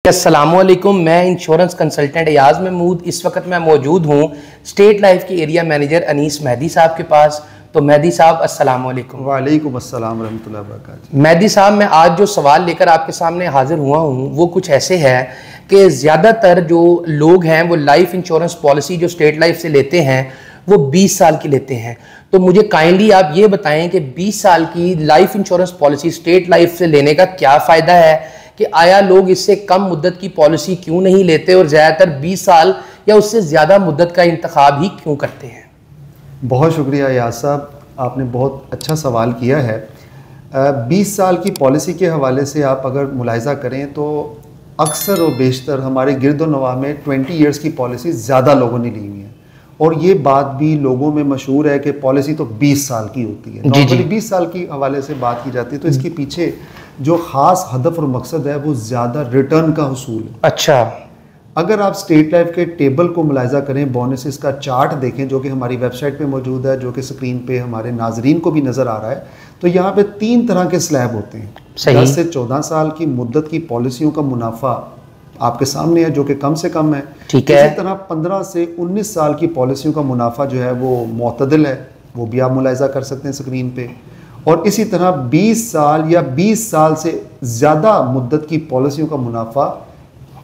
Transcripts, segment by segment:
अस्सलामुअलैकुम, मैं insurance consultant Ayaz Mahmood. इस वक्त मैं मौजूद हूँ स्टेट लाइफ के एरिया मैनेजर अनीस मेहदी साहब के पास। तो मेहदी साहब अस्सलामुअलैकुम। वालेकुम अस्सलाम रहमतुल्लाहि व बरकातुहू। मेहदी साहब, मैं आज जो सवाल लेकर आपके सामने हाजिर हुआ हूँ वो कुछ ऐसे है कि ज़्यादातर जो लोग हैं वो लाइफ इंश्योरेंस पॉलिसी जो स्टेट लाइफ से लेते हैं वो 20 साल की लेते हैं। तो मुझे काइंडली आप ये बताएं कि 20 साल की life insurance policy state life से लेने का क्या फ़ायदा है, कि आया लोग इससे कम मुद्दत की पॉलिसी क्यों नहीं लेते और ज़्यादातर 20 साल या उससे ज़्यादा मुद्दत का इंतखाब ही क्यों करते हैं। बहुत शुक्रिया याद साहब, आपने बहुत अच्छा सवाल किया है। 20 साल की पॉलिसी के हवाले से आप अगर मुलाहिज़ा करें तो अक्सर और बेशतर हमारे गिरदोनवा में 20 इयर्स की पॉलिसी ज़्यादा लोगों ने ली हुई है, और ये बात भी लोगों में मशहूर है कि पॉलिसी तो 20 साल की होती है। नॉर्मली 20 साल की हवाले से बात की जाती है, तो इसके पीछे जो ख़ास हदफ और मकसद है वो ज़्यादा रिटर्न का हुसूल है। अच्छा, अगर आप स्टेट लाइफ के टेबल को मुलाहिज़ा करें, बोनसेस का चार्ट देखें जो कि हमारी वेबसाइट पे मौजूद है, जो कि स्क्रीन पे हमारे नाजरीन को भी नज़र आ रहा है, तो यहाँ पे 3 तरह के स्लैब होते हैं। 10 से 14 साल की मुद्दत की पॉलिसियों का मुनाफा आपके सामने है, जो कि कम से कम है। ठीक है। इसी तरह 15 से 19 साल की पॉलिसियों का मुनाफा जो है वो मोतदिल है, वो भी आप मुलाहिज़ा कर सकते हैं स्क्रीन पे। और इसी तरह 20 साल या 20 साल से ज़्यादा मुद्दत की पॉलिसियों का मुनाफा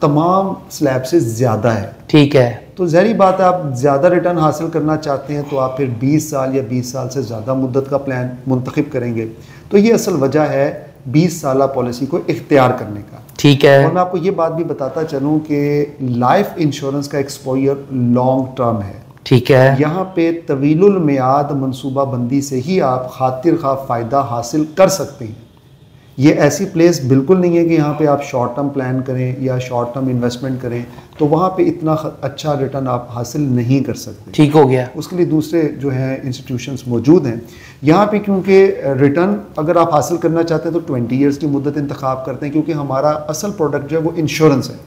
तमाम स्लैब से ज़्यादा है। ठीक है। तो ज़ाहिर बात है, आप ज़्यादा रिटर्न हासिल करना चाहते हैं तो आप फिर 20 साल या 20 साल से ज़्यादा मुद्दत का प्लान मुंतखब करेंगे। तो ये असल वजह है 20 साल पॉलिसी को इख्तियार करने का। ठीक है। और मैं आपको ये बात भी बताता चलूँ कि लाइफ इंश्योरेंस का एक्सपोजर लॉन्ग टर्म है। ठीक है। यहाँ पे तवीलुल मियाद मनसूबा बंदी से ही आप खातिर खा फ़ायदा हासिल कर सकते हैं। ये ऐसी प्लेस बिल्कुल नहीं है कि यहाँ पे आप शॉर्ट टर्म प्लान करें या शॉर्ट टर्म इन्वेस्टमेंट करें तो वहाँ पे इतना अच्छा रिटर्न आप हासिल नहीं कर सकते। ठीक हो गया। उसके लिए दूसरे जो हैं इंस्टीट्यूशंस मौजूद हैं यहाँ पे, क्योंकि रिटर्न अगर आप हासिल करना चाहते हैं तो 20 ईयर्स की मुद्दत इंतखाब करते हैं, क्योंकि हमारा असल प्रोडक्ट जो है वो इंश्योरेंस है।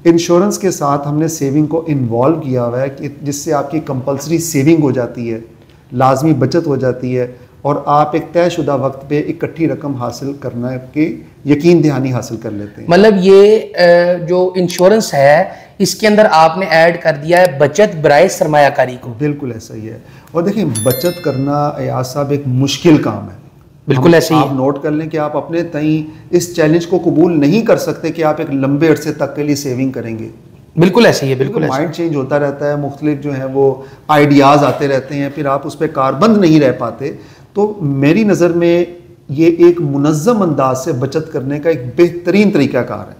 इंश्योरेंस के साथ हमने सेविंग को इन्वॉल्व किया हुआ है कि जिससे आपकी कंपलसरी सेविंग हो जाती है, लाजमी बचत हो जाती है, और आप एक तयशुदा वक्त पे इकट्ठी रकम हासिल करने के यकीन दहानी हासिल कर लेते हैं। मतलब ये जो इंश्योरेंस है इसके अंदर आपने ऐड कर दिया है बचत बराए सरमायाकारी को। बिल्कुल ऐसा ही है। और देखिए, बचत करना एयाज साहब एक मुश्किल काम है। बिल्कुल ऐसे ही। आप नोट कर लें कि आप अपने तई इस चैलेंज को कबूल नहीं कर सकते कि आप एक लंबे अरसे तक के लिए सेविंग करेंगे। बिल्कुल ऐसे ही है। बिल्कुल माइंड चेंज होता रहता है, मुख्तलिफ जो है वो आइडियाज़ आते रहते हैं, फिर आप उस पर कारबंद नहीं रह पाते। तो मेरी नज़र में ये एक मुनज़्ज़म अंदाज से बचत करने का एक बेहतरीन तरीक़ाकार है।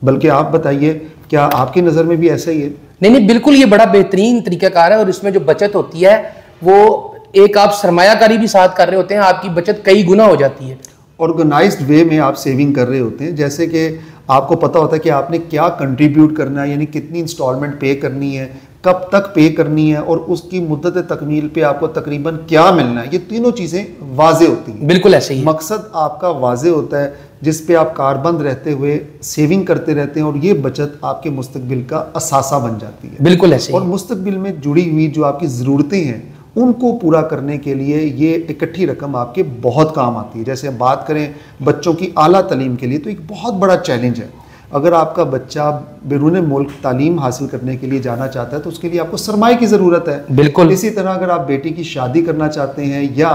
बल्कि आप बताइए, क्या आपकी नज़र में भी ऐसा ही है? नहीं, बिल्कुल ये बड़ा बेहतरीन तरीक़ाकार है, और इसमें जो बचत होती है वो एक आप सरमायाकारी भी साथ कर रहे होते हैं, आपकी बचत कई गुना हो जाती है। ऑर्गेनाइज्ड वे में आप सेविंग कर रहे होते हैं, जैसे कि आपको पता होता है कि आपने क्या कंट्रीब्यूट करना है, यानी कितनी इंस्टॉलमेंट पे करनी है, कब तक पे करनी है, और उसकी मुद्दत तकमील पे आपको तकरीबन क्या मिलना है। ये तीनों चीज़ें वाजे होती हैं। बिल्कुल ऐसे ही। मकसद आपका वाजे होता है जिस पे आप कारबंद रहते हुए सेविंग करते रहते हैं, और ये बचत आपके मुस्तकबिल का असासा बन जाती है। बिल्कुल ऐसे ही। और मुस्तकबिल में जुड़ी हुई जो आपकी ज़रूरतें हैं उनको पूरा करने के लिए ये इकट्ठी रकम आपके बहुत काम आती है। जैसे बात करें बच्चों की आला तालीम के लिए, तो एक बहुत बड़ा चैलेंज है। अगर आपका बच्चा बैरून मुल्क तालीम हासिल करने के लिए जाना चाहता है तो उसके लिए आपको सरमाए की ज़रूरत है। बिल्कुल। इसी तरह अगर आप बेटी की शादी करना चाहते हैं या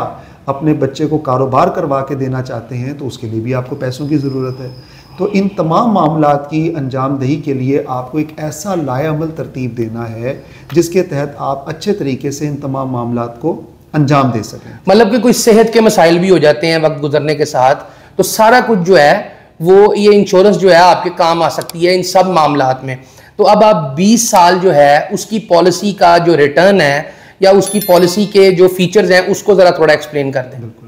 अपने बच्चे को कारोबार करवा के देना चाहते हैं तो उसके लिए भी आपको पैसों की ज़रूरत है। तो इन तमाम मामलात की अंजामदही के लिए आपको एक ऐसा लाएअमल तरतीब देना है जिसके तहत आप अच्छे तरीके से इन तमाम मामलात को अंजाम दे सकें। मतलब कि कोई सेहत के मसाइल भी हो जाते हैं वक्त गुजरने के साथ, तो सारा कुछ जो है वो ये इंश्योरेंस जो है आपके काम आ सकती है इन सब मामलात में। तो अब आप 20 साल जो है उसकी पॉलिसी का जो रिटर्न है या उसकी पॉलिसी के जो फीचर्स हैं उसको ज़रा थोड़ा एक्सप्लेन कर दें। बिल्कुल।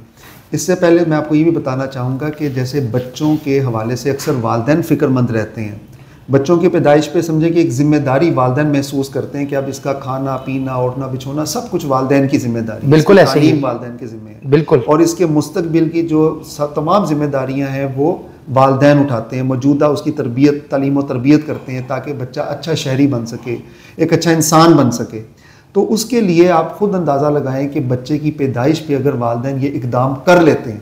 इससे पहले मैं आपको ये भी बताना चाहूँगा कि जैसे बच्चों के हवाले से अक्सर वालिदैन फ़िक्रमंद रहते हैं। बच्चों की पैदाइश पे समझे कि एक ज़िम्मेदारी वालिदैन महसूस करते हैं कि अब इसका खाना पीना उठना बिछोना सब कुछ वालिदैन की जिम्मेदारी। बिल्कुल ऐसे ही। वालिदैन की जिम्मे है। बिल्कुल। और इसके मुस्तकबिल की जो तमाम जिम्मेदारियाँ हैं वो वालिदैन उठाते हैं। मौजूदा उसकी तरबियत तालीम व तरबियत करते हैं ताकि बच्चा अच्छा शहरी बन सके, एक अच्छा इंसान बन सके। तो उसके लिए आप खुद अंदाज़ा लगाएं कि बच्चे की पैदाइश पे अगर वालिदैन ये इकदाम कर लेते हैं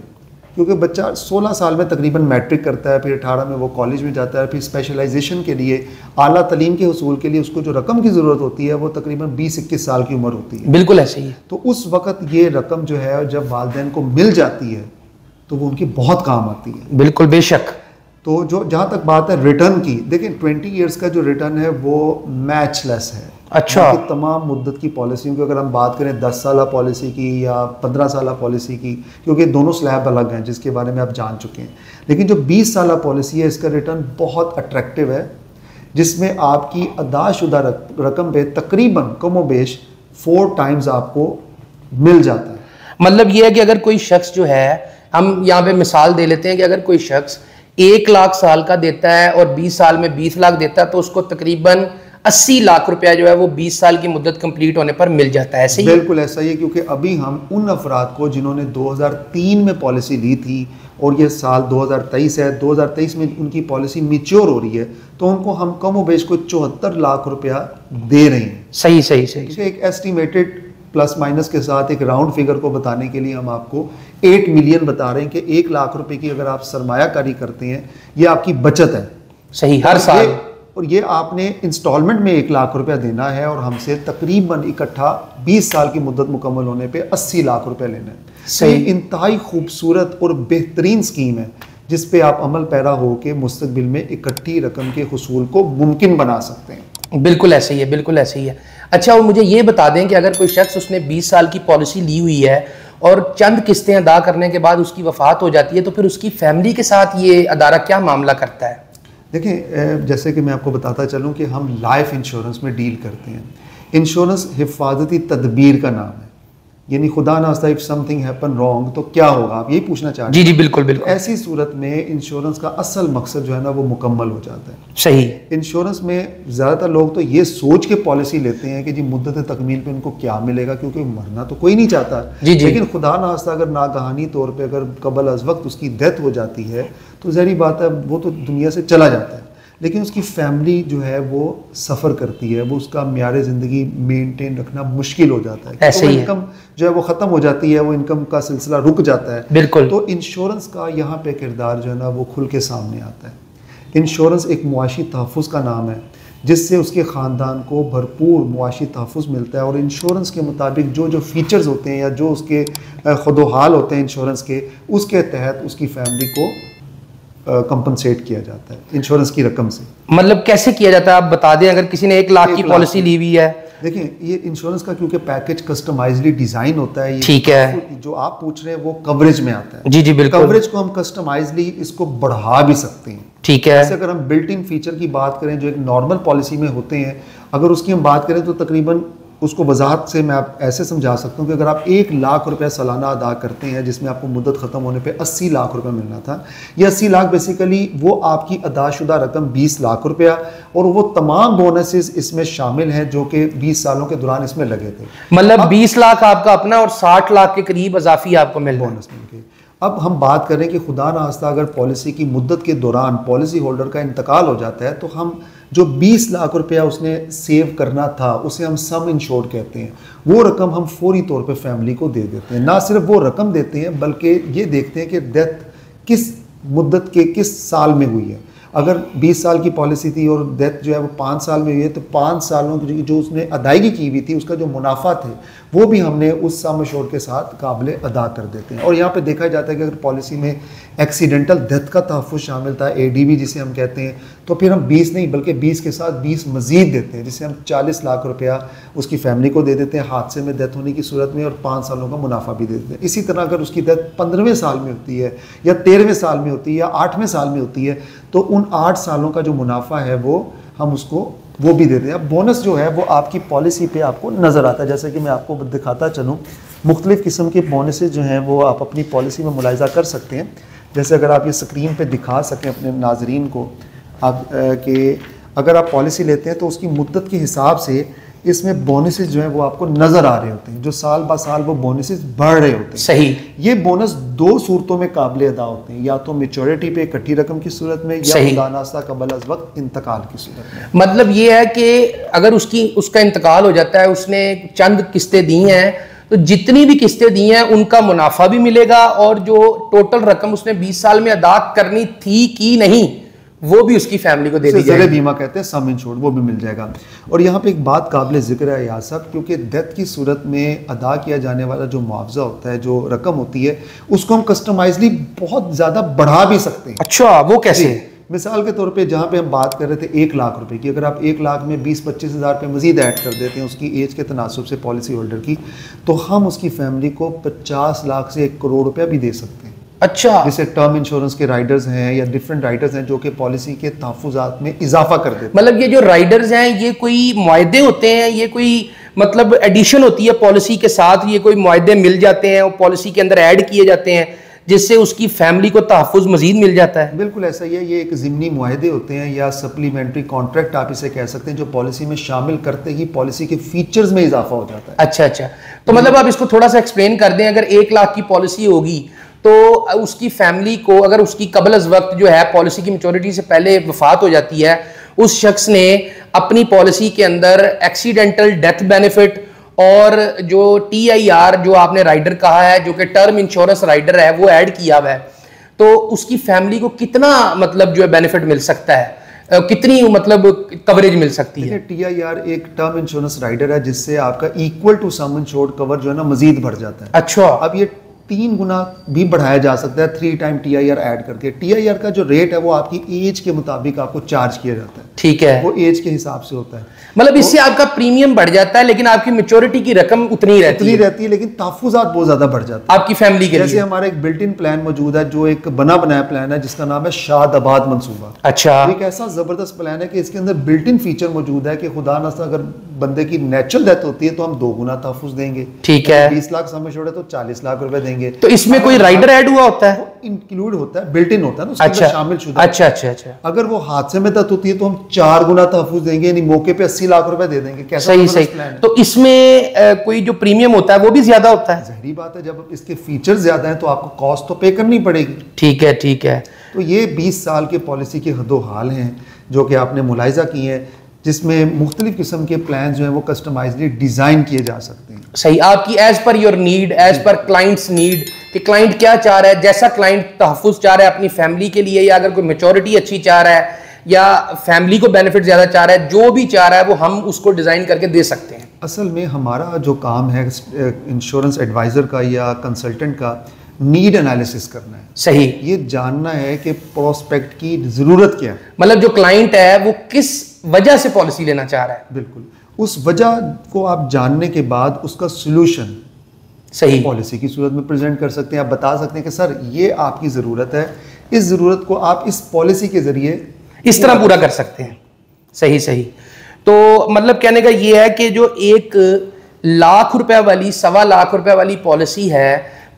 क्योंकि बच्चा 16 साल में तकरीबन मैट्रिक करता है, फिर 18 में वो कॉलेज में जाता है, फिर स्पेशलाइजेशन के लिए आला तलीम के हुसूल के लिए उसको जो रकम की ज़रूरत होती है वो तकरीबन 20-21 साल की उम्र होती है। बिल्कुल ऐसे ही है। तो उस वक्त ये रकम जो है जब वालिदैन को मिल जाती है तो वो उनकी बहुत काम आती है। बिल्कुल, बेशक। तो जो जहाँ तक बात है रिटर्न की, देखिए 20 ईयर्स का जो रिटर्न है वो मैचलेस है। अच्छा। तमाम मुद्दत की पॉलिसियों की अगर हम बात करें 10 साल पॉलिसी की या 15 साल पॉलिसी की, क्योंकि दोनों स्लैब अलग हैं जिसके बारे में आप जान चुके हैं, लेकिन जो 20 साल पॉलिसी है इसका रिटर्न बहुत अट्रैक्टिव है, जिसमें आपकी अदाशुदा रकम पे तकरीबन कमोबेश 4 टाइम्स आपको मिल जाता है। मतलब ये है कि अगर कोई शख्स जो है, हम यहाँ पे मिसाल दे लेते हैं कि अगर कोई शख्स 1 लाख साल का देता है और 20 साल में 20 लाख देता है तो उसको तकरीबन 80 लाख रुपया जो है वो 20 साल की मुद्दत कंप्लीट होने पर मिल जाता है। ऐसे ही? बिल्कुल ऐसा ही है, क्योंकि अभी हम उन अफराद को जिन्होंने 2003 में पॉलिसी ली थी और ये साल 2023 है, 2023 में उनकी पॉलिसी मैच्योर हो रही है, तो उनको हम कमोबेश को 74 लाख रुपया दे रहे हैं। सही सही सही। एक एस्टिमेटेड प्लस माइनस के साथ एक राउंड फिगर को बताने के लिए हम आपको 8 मिलियन बता रहे हैं कि 1 लाख रुपए की अगर आप सरमायाकारी करते हैं, ये आपकी बचत है। सही, हर साल। और ये आपने इंस्टॉलमेंट में 1 लाख रुपया देना है और हमसे तकरीबन इकट्ठा 20 साल की मुद्दत मुकम्मल होने पे 80 लाख रुपया लेना है। सही। इंतहाई खूबसूरत और बेहतरीन स्कीम है जिस पे आप अमल पैरा हो के मुस्तकबिल में इकट्ठी रकम के हुसूल को मुमकिन बना सकते हैं। बिल्कुल ऐसे ही है, बिल्कुल ऐसे ही है। अच्छा, और मुझे ये बता दें कि अगर कोई शख्स उसने 20 साल की पॉलिसी ली हुई है और चंद किस्तें अदा करने के बाद उसकी वफात हो जाती है, तो फिर उसकी फैमिली के साथ ये अदारा क्या मामला करता है? देखिए, जैसे कि मैं आपको बताता चलूँ कि हम लाइफ इंश्योरेंस में डील करते हैं। इंश्योरेंस हिफाजती तदबीर का नाम है, यानी खुदा नास्ता इफ समथिंग हैपन रॉन्ग तो क्या होगा, आप यही पूछना चाहते हैं? जी जी, बिल्कुल बिल्कुल। ऐसी सूरत में इंश्योरेंस का असल मकसद जो है ना वो मुकम्मल हो जाता है। सही। इंश्योरेंस में ज़्यादातर लोग तो ये सोच के पॉलिसी लेते हैं कि जी मुद्दत तकमील पे उनको क्या मिलेगा, क्योंकि मरना तो कोई नहीं चाहता। जी जी। लेकिन खुदा नास्ता अगर नागहानी तौर पर अगर कबल अज वक्त उसकी डेथ हो जाती है तो ज़ाहिर बात है वो तो दुनिया से चला जाता है, लेकिन उसकी फैमिली जो है वो सफ़र करती है, वो उसका म्यार ज़िंदगी मेंटेन रखना मुश्किल हो जाता है। ऐसे ही इनकम जो है वो ख़त्म हो जाती है, वो इनकम का सिलसिला रुक जाता है। बिल्कुल। तो इंश्योरेंस का यहाँ पे किरदार जो है ना वो खुल के सामने आता है। इंश्योरेंस एक मुआशी तहफ़्फ़ुज़ का नाम है जिससे उसके ख़ानदान को भरपूर मुआशी तहफ़्फ़ुज़ मिलता है, और इंश्योरेंस के मुताबिक जो जो फ़ीचर्स होते हैं या जो उसके खुदोहाल होते हैं इंश्योरेंस के, उसके तहत उसकी फैमिली को कंपनसेट किया जाता है इंश्योरेंस की रकम से। मतलब कैसे किया जाता है आप बता दें, अगर किसी ने 1 लाख की पॉलिसी ली हुई है? देखिए, ये इंश्योरेंस का क्योंकि पैकेज कस्टमाइज्डली डिजाइन होता है, ठीक है, जो आप पूछ रहे हैं वो कवरेज में आता है। जी जी बिल्कुल। कवरेज को हम कस्टमाइजली इसको बढ़ा भी सकते हैं। ठीक है। जैसे अगर हम बिल्ट इन फीचर की बात करें जो एक नॉर्मल पॉलिसी में होते हैं, अगर उसकी हम बात करें तो तकरीबन उसको वजाहत से मैं आप ऐसे समझा सकता हूँ कि अगर आप 1 लाख रुपया सालाना अदा करते हैं जिसमें आपको मुद्दत ख़त्म होने पे 80 लाख रुपया मिलना था, ये 80 लाख बेसिकली वो आपकी अदाशुदा रकम 20 लाख रुपया और वो तमाम बोनसेस इसमें शामिल हैं जो कि 20 सालों के दौरान इसमें लगे थे। मतलब 20 लाख आपका अपना और 60 लाख के करीब अजाफी आपको मिल बोनस मिल गए। अब हम बात करें कि खुदा ना खास्ता अगर पॉलिसी की मुद्दत के दौरान पॉलिसी होल्डर का इंतकाल हो जाता है तो हम जो 20 लाख रुपया उसने सेव करना था उसे हम सम इंश्योर्ड कहते हैं, वो रकम हम फौरी तौर पे फैमिली को दे देते हैं। ना सिर्फ वो रकम देते हैं बल्कि ये देखते हैं कि डेथ किस मुद्दत के किस साल में हुई है। अगर 20 साल की पॉलिसी थी और डेथ जो है वो 5 साल में हुई है तो 5 सालों की जो उसने अदायगी की हुई थी उसका जो मुनाफा थे वो भी हमने उस सम एश्योर्ड के साथ काबिल अदा कर देते हैं। और यहाँ पे देखा जाता है कि अगर पॉलिसी में एक्सीडेंटल डेथ का तहफ़्फ़ुज़ शामिल था, ADB जिसे हम कहते हैं, तो फिर हम 20 नहीं बल्कि 20 के साथ 20 मज़ीद देते हैं, जिससे हम 40 लाख रुपया उसकी फैमिली को दे देते हैं हादसे में डेथ होने की सूरत में, और 5 सालों का मुनाफा भी दे देते हैं। इसी तरह अगर उसकी डेथ 15वें साल में होती है या 13वें साल में होती है या 8वें साल में होती है तो उन 8 सालों का जो मुनाफा है वो हम उसको वो भी देते हैं। अब बोनस जो है वो आपकी पॉलिसी पे आपको नज़र आता है, जैसे कि मैं आपको दिखाता चलूँ मुख्तलिफ़ किस्म के बोनसेस जो हैं वो आप अपनी पॉलिसी में मुलाहिज़ा कर सकते हैं। जैसे अगर आप ये स्क्रीन पे दिखा सकें अपने नाजरीन को आप कि अगर आप पॉलिसी लेते हैं तो उसकी मुद्दत के हिसाब से इसमें बोनसेस जो हैं वो आपको नज़र आ रहे होते हैं, जो साल ब साल वो बोनसेस बढ़ रहे होते हैं। सही। ये बोनस 2 सूरतों में काबिल अदा होते हैं, या तो मैच्योरिटी पे इकट्ठी रकम की सूरत में या खुदानास्ता कबल अज़ वक्त इंतकाल की सूरत में। मतलब ये है कि अगर उसका इंतकाल हो जाता है, उसने चंद किस्तें दी हैं तो जितनी भी किस्तें दी हैं उनका मुनाफा भी मिलेगा और जो टोटल रकम उसने 20 साल में अदा करनी थी कि नहीं वो भी उसकी फैमिली को दे दी जाएगी। बीमा कहते हैं सम इंश्योर्ड, वो भी मिल जाएगा। और यहाँ पे एक बात काबिल जिक्र है यार साहब, क्योंकि डेथ की सूरत में अदा किया जाने वाला जो मुआवजा होता है, जो रकम होती है, उसको हम कस्टमाइजली बहुत ज़्यादा बढ़ा भी सकते हैं। अच्छा, वो कैसे? मिसाल के तौर पे जहाँ पे हम बात कर रहे थे 1 लाख रुपए की, अगर आप 1 लाख में 20-25 हज़ार रुपये मजीद ऐड कर देते हैं उसकी एज के तनासुब से पॉलिसी होल्डर की, तो हम उसकी फैमिली को 50 लाख से 1 करोड़ रुपया भी दे सकते हैं। अच्छा, जैसे टर्म इंश्योरेंस के राइडर्स हैं या डिफरेंट राइडर्स हैं जो कि पॉलिसी के तहफ़्फ़ुज़ात में इजाफा कर देते हैं। मतलब ये जो राइडर्स हैं ये कोई मुआहदे होते हैं, ये कोई मतलब एडिशन होती है पॉलिसी के साथ, ये कोई मुआहदे मिल जाते हैं और पॉलिसी के अंदर ऐड किए जाते हैं जिससे उसकी फैमिली को तहफ़्फ़ुज़ मजीद मिल जाता है? बिल्कुल ऐसा ही है, ये एक ज़िमनी मुआहदे होते हैं या सप्लीमेंट्री कॉन्ट्रैक्ट आप इसे कह सकते हैं, जो पॉलिसी में शामिल करते ही पॉलिसी के फीचर्स में इजाफा हो जाता है। अच्छा अच्छा, तो मतलब आप इसको थोड़ा सा एक्सप्लेन कर दें। अगर 1 लाख की पॉलिसी होगी तो उसकी फैमिली को, अगर उसकी कबल अज़ वक्त जो है पॉलिसी की मैच्योरिटी से पहले वफात हो जाती है, उस शख्स ने अपनी पॉलिसी के अंदर एक्सीडेंटल डेथ बेनिफिट और जो TIR जो आपने राइडर कहा है जो कि टर्म इंश्योरेंस राइडर है वो ऐड किया हुआ है, तो उसकी फैमिली को कितना मतलब जो है बेनिफिट मिल सकता है, कितनी मतलब कवरेज मिल सकती है? TIR एक टर्म इंश्योरेंस राइडर है जिससे आपका equal to sum insured cover जो है ना मजीद बढ़ जाता है। अच्छा, अब ये 3 गुना भी बढ़ाया जा सकता है 3 टाइम TIR ऐड करके। TIR का जो रेट है वो आपकी एज के मुताबिक आपको चार्ज किया जाता है। ठीक है, वो एज के हिसाब से होता है। मतलब इससे आपका प्रीमियम बढ़ जाता है लेकिन आपकी मैच्योरिटी की रकम उतनी रहती है, लेकिन तहफ़्फ़ुज़ात बहुत ज्यादा बढ़ जाता है आपकी फैमिली के लिए। जैसे हमारा एक बिल्ट इन प्लान मौजूद है जो एक बना बनाया प्लान है जिसका नाम है शादाबाद मंसूबा। अच्छा, एक ऐसा जबरदस्त प्लान है कि इसके अंदर बिल्ट इन फीचर मौजूद है कि खुदा न अगर बंदे की नेचुरल डेथ होती है तो हम 2 गुना तहफ़्फ़ुज़ देंगे। ठीक है, 20 लाख सम इंश्योर्ड है तो 40 लाख रुपए देंगे। तो इसमें कोई राइडर ऐड हुआ होता है? इंक्लूड होता है, बिल्ट इन होता है ना, उसके अच्छा, अंदर शामिल शुदा। अच्छा अच्छा अच्छा, अगर वो हादसे में डेथ होती है तो हम 4 गुना तहफ़्फ़ुज़ देंगे, यानी मौके पे 80 लाख रुपए दे देंगे। कैसा सही सही। तो इसमें कोई जो प्रीमियम होता है वो भी ज्यादा होता है? ज़ाहिरी बात है, जब इसके फीचर्स ज्यादा हैं तो आपको कॉस्ट तो पे करनी पड़ेगी। ठीक है ठीक है। तो ये 20 साल के पॉलिसी के हदो हाल हैं जो कि आपने मुलाहिजा किए हैं, जिसमें मुख्तलिफ किस्म के प्लान जो हैं वो कस्टमाइजली डिज़ाइन किए जा सकते हैं। सही, आपकी as per your need, as per clients need, कि क्लाइंट क्या चाह रहा है, जैसा क्लाइंट तहफ़्फ़ुज़ चाह रहा है अपनी फैमिली के लिए, या अगर कोई मैच्योरिटी अच्छी चाह रहा है या फैमिली को बेनिफिट ज़्यादा चाह रहा है, जो भी चाह रहा है वो हम उसको डिज़ाइन करके दे सकते हैं। असल में हमारा जो काम है इंश्योरेंस एडवाइज़र का या कंसल्टेंट का, नीड एनालिसिस करना है। सही, ये जानना है कि प्रोस्पेक्ट की ज़रूरत क्या है, मतलब जो क्लाइंट है वो किस वजह से पॉलिसी लेना चाह रहा है। बिल्कुल उस वजह को आप जानने के बाद उसका सोल्यूशन सही पॉलिसी की सूरत में प्रेजेंट कर सकते हैं। आप बता सकते हैं कि सर ये आपकी ज़रूरत है, इस ज़रूरत को आप इस पॉलिसी के ज़रिए इस तरह पूरा कर सकते हैं। सही सही। तो मतलब कहने का ये है कि जो 1 लाख रुपए वाली, 1.25 लाख रुपए वाली पॉलिसी है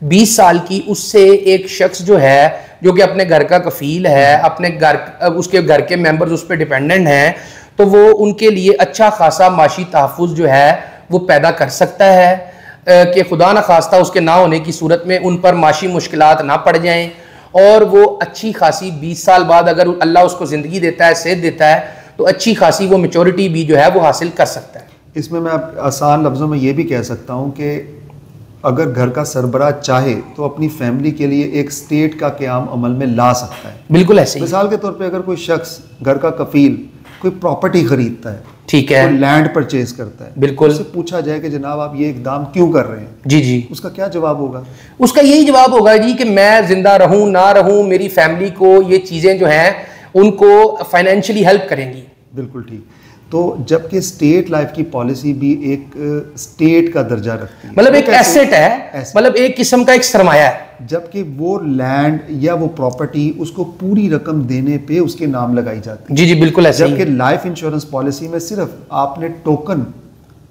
20 साल की, उससे एक शख्स जो है जो कि अपने घर का कफील है, अपने घर उसके घर के मेंबर्स उस पर डिपेंडेंट हैं, तो वो उनके लिए अच्छा खासा माशी तहफ़्फ़ुज़ जो है वो पैदा कर सकता है कि खुदा न खास्ता उसके ना होने की सूरत में उन पर माशी मुश्किलात ना पड़ जाएं, और वो अच्छी खासी 20 साल बाद अगर अल्लाह उसको ज़िंदगी देता है, सेहत देता है, तो अच्छी खासी वो मैच्योरिटी भी जो है वो हासिल कर सकता है। इसमें मैं आसान लफ्ज़ों में ये भी कह सकता हूँ कि अगर घर का सरबराह चाहे तो अपनी फैमिली के लिए एक स्टेट का क़याम अमल में ला सकता है। बिल्कुल ऐसे ही। मिसाल के तौर पे अगर कोई शख्स घर का कफील कोई प्रॉपर्टी खरीदता है, ठीक है, कोई लैंड परचेज करता है, बिल्कुल, उससे पूछा जाए कि जनाब आप ये इकदाम क्यों कर रहे हैं, जी जी, उसका क्या जवाब होगा? उसका यही जवाब होगा जी कि मैं जिंदा रहूं ना रहूं, मेरी फैमिली को ये चीज़ें जो हैं उनको फाइनेंशियली हेल्प करेंगी। बिल्कुल ठीक। तो जबकि स्टेट लाइफ की पॉलिसी भी एक स्टेट का दर्जा रखती है, मतलब एक एसेट है, मतलब एक किस्म का एक सरमाया है, जबकि वो लैंड या वो प्रॉपर्टी उसको पूरी रकम देने पे उसके नाम लगाई जाती है। जी जी बिल्कुल ऐसे ही। जबकि लाइफ इंश्योरेंस पॉलिसी में सिर्फ आपने टोकन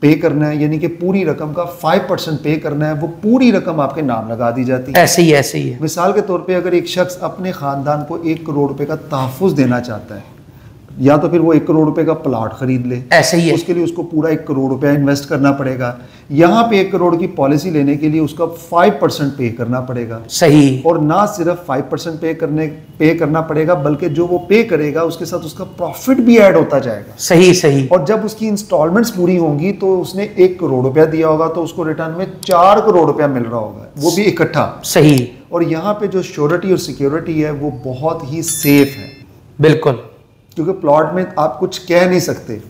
पे करना है, यानी कि पूरी रकम का 5% पे करना है, वो पूरी रकम आपके नाम लगा दी जाती है। ऐसे ही है। मिसाल के तौर पे अगर एक शख्स अपने ख़ानदान को 1 करोड़ रुपए का तहफ़्फ़ुज़ देना चाहता है, या तो फिर वो 1 करोड़ रुपए का प्लॉट खरीद ले, ऐसे ही है। उसके लिए उसको पूरा 1 करोड़ रुपया इन्वेस्ट करना पड़ेगा। यहाँ पे 1 करोड़ की पॉलिसी लेने के लिए उसका 5% पे करना पड़ेगा। सही। और ना सिर्फ 5% पे करना पड़ेगा, बल्कि जो वो पे करेगा उसके साथ उसका प्रॉफिट भी ऐड होता जाएगा। सही सही। और जब उसकी इंस्टॉलमेंट्स पूरी होंगी तो उसने 1 करोड़ रुपया दिया होगा तो उसको रिटर्न में 4 करोड़ रुपया मिल रहा होगा, वो भी इकट्ठा। सही। और यहाँ पे जो श्योरिटी और सिक्योरिटी है वो बहुत ही सेफ है। बिल्कुल। क्योंकि प्लॉट में आप कुछ कह नहीं सकते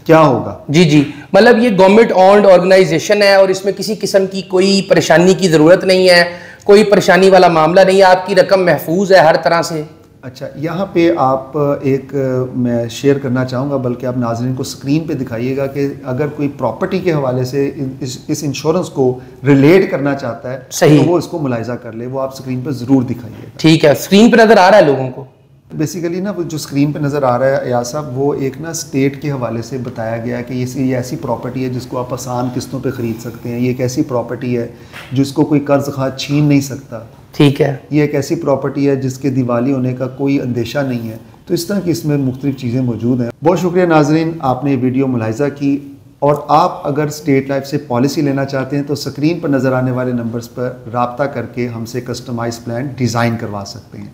क्या होगा। जी जी, मतलब ये गवर्नमेंट ओन्ड ऑर्गेनाइजेशन है और इसमें किसी किस्म की कोई परेशानी की जरूरत नहीं है, कोई परेशानी वाला मामला नहीं है, आपकी रकम महफूज है हर तरह से। अच्छा, यहाँ पे आप मैं शेयर करना चाहूँगा, बल्कि आप नाज़रीन को स्क्रीन पे दिखाइएगा कि अगर कोई प्रॉपर्टी के हवाले से इस इंश्योरेंस को रिलेट करना चाहता है सही, तो वो इसको मुलाहिजा कर ले। वो आप स्क्रीन पे ज़रूर दिखाइएगा। ठीक है, स्क्रीन पे नज़र आ रहा है लोगों को? बेसिकली ना वो जो स्क्रीन पे नज़र आ रहा है या साहब, वो एक ना स्टेट के हवाले से बताया गया है कि ये ऐसी प्रॉपर्टी है जिसको आप आसान किस्तों पे ख़रीद सकते हैं। ये एक ऐसी प्रॉपर्टी है जिसको कोई कर्ज खा छीन नहीं सकता। ठीक है। ये एक ऐसी प्रॉपर्टी है जिसके दिवाली होने का कोई अंदेशा नहीं है। तो इस तरह की इसमें मुख्तलिफ चीज़ें मौजूद हैं। बहुत शुक्रिया नाजरीन, आपने वीडियो मुलाहिजा की। और आप अगर स्टेट लाइफ से पॉलिसी लेना चाहते हैं तो स्क्रीन पर नज़र आने वाले नंबर्स पर रब्ता करके हमसे कस्टमाइज प्लान डिज़ाइन करवा सकते हैं।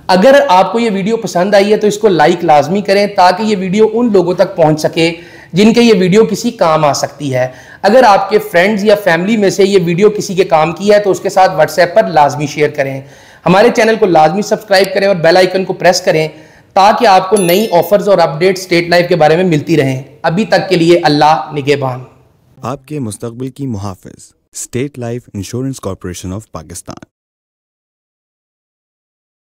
अगर आपको ये वीडियो पसंद आई है तो इसको लाइक लाजमी करें ताकि ये वीडियो उन लोगों तक पहुंच सके जिनके ये वीडियो किसी काम आ सकती है। अगर आपके फ्रेंड्स या फैमिली में से ये वीडियो किसी के काम की है तो उसके साथ व्हाट्सएप पर लाजमी शेयर करें। हमारे चैनल को लाजमी सब्सक्राइब करें और बेल आइकन को प्रेस करें ताकि आपको नई ऑफर्स और अपडेट स्टेट लाइफ के बारे में मिलती रहें। अभी तक के लिए अल्लाह निगहबान। आपके मुस्तकबिल की मुहाफिज, state life insurance corporation of Pakistan.